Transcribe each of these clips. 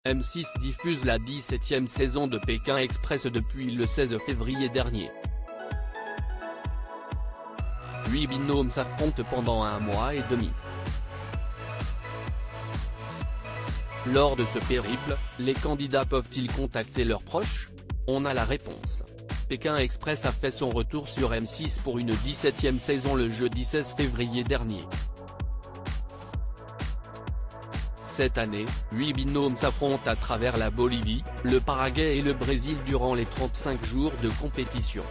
M6 diffuse la 17e saison de Pékin Express depuis le 16 février dernier. 8 binômes s'affrontent pendant un mois et demi. Lors de ce périple, les candidats peuvent-ils contacter leurs proches? On a la réponse. Pékin Express a fait son retour sur M6 pour une 17e saison le jeudi 16 février dernier. Cette année, 8 binômes s'affrontent à travers la Bolivie, le Paraguay et le Brésil durant les 35 jours de compétition.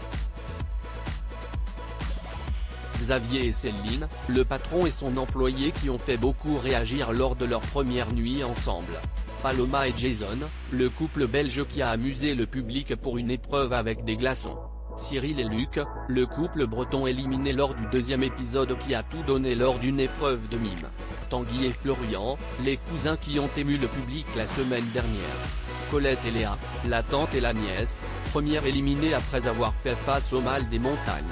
Xavier et Céline, le patron et son employé qui ont fait beaucoup réagir lors de leur première nuit ensemble. Paloma et Jason, le couple belge qui a amusé le public pour une épreuve avec des glaçons. Cyril et Luc, le couple breton éliminé lors du deuxième épisode qui a tout donné lors d'une épreuve de mime. Tanguy et Florian, les cousins qui ont ému le public la semaine dernière. Colette et Léa, la tante et la nièce, première éliminée après avoir fait face au mal des montagnes.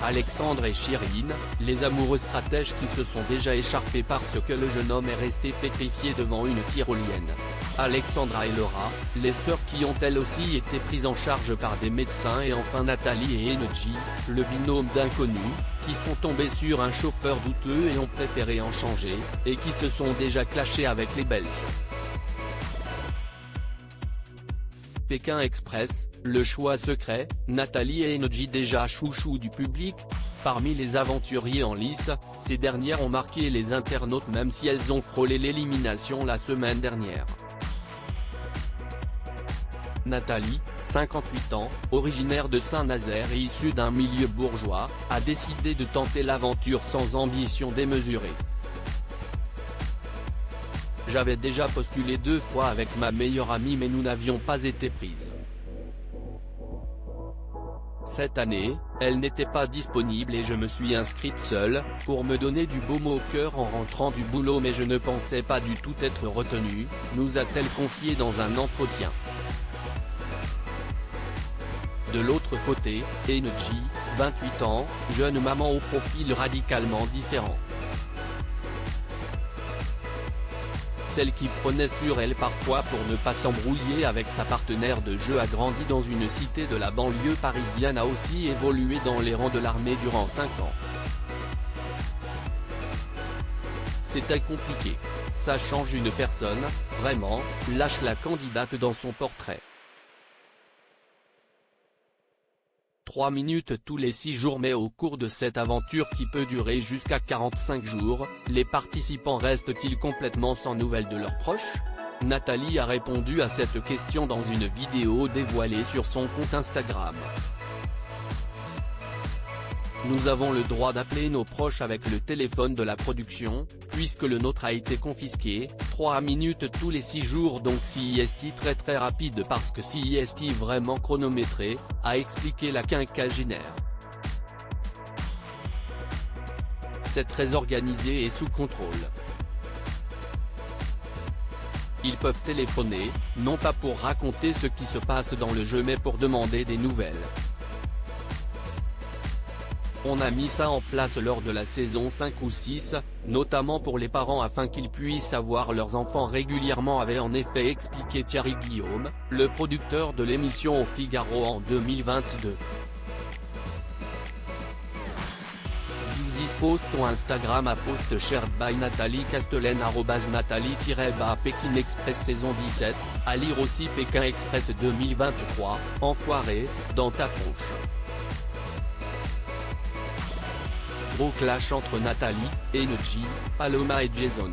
Alexandre et Chirine, les amoureux stratèges qui se sont déjà écharpés parce que le jeune homme est resté pétrifié devant une tyrolienne. Alexandra et Laura, les sœurs qui ont elles aussi été prises en charge par des médecins et enfin Nathalie et Energy, le binôme d'inconnus, qui sont tombés sur un chauffeur douteux et ont préféré en changer, et qui se sont déjà clashés avec les Belges. Pékin Express, le choix secret, Nathalie et Energy déjà chouchou du public. Parmi les aventuriers en lice, ces dernières ont marqué les internautes même si elles ont frôlé l'élimination la semaine dernière. Nathalie, 58 ans, originaire de Saint-Nazaire et issue d'un milieu bourgeois, a décidé de tenter l'aventure sans ambition démesurée. J'avais déjà postulé 2 fois avec ma meilleure amie mais nous n'avions pas été prises. Cette année, elle n'était pas disponible et je me suis inscrite seule, pour me donner du baume au cœur en rentrant du boulot mais je ne pensais pas du tout être retenue, nous a-t-elle confié dans un entretien. De l'autre côté, Energy, 28 ans, jeune maman au profil radicalement différent. Celle qui prenait sur elle parfois pour ne pas s'embrouiller avec sa partenaire de jeu a grandi dans une cité de la banlieue parisienne, a aussi évolué dans les rangs de l'armée durant 5 ans. C'était compliqué. Ça change une personne, vraiment, lâche la candidate dans son portrait. 3 minutes tous les 6 jours mais au cours de cette aventure qui peut durer jusqu'à 45 jours, les participants restent-ils complètement sans nouvelles de leurs proches? Nathalie a répondu à cette question dans une vidéo dévoilée sur son compte Instagram. Nous avons le droit d'appeler nos proches avec le téléphone de la production, puisque le nôtre a été confisqué, 3 minutes tous les 6 jours donc CIST très rapide parce que CIST vraiment chronométré, a expliqué la quinquagénaire. C'est très organisé et sous contrôle. Ils peuvent téléphoner, non pas pour raconter ce qui se passe dans le jeu mais pour demander des nouvelles. On a mis ça en place lors de la saison 5 ou 6, notamment pour les parents afin qu'ils puissent avoir leurs enfants régulièrement, avait en effet expliqué Thierry Guillaume, le producteur de l'émission au Figaro en 2022. This post on Instagram à post shared by Nathalie Castelaine @Nathalie-Pékin Express saison 17, à lire aussi Pékin Express 2023, enfoiré, dans ta tronche. Gros clash entre Nathalie, Energy, Paloma et Jason.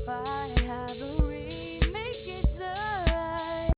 pas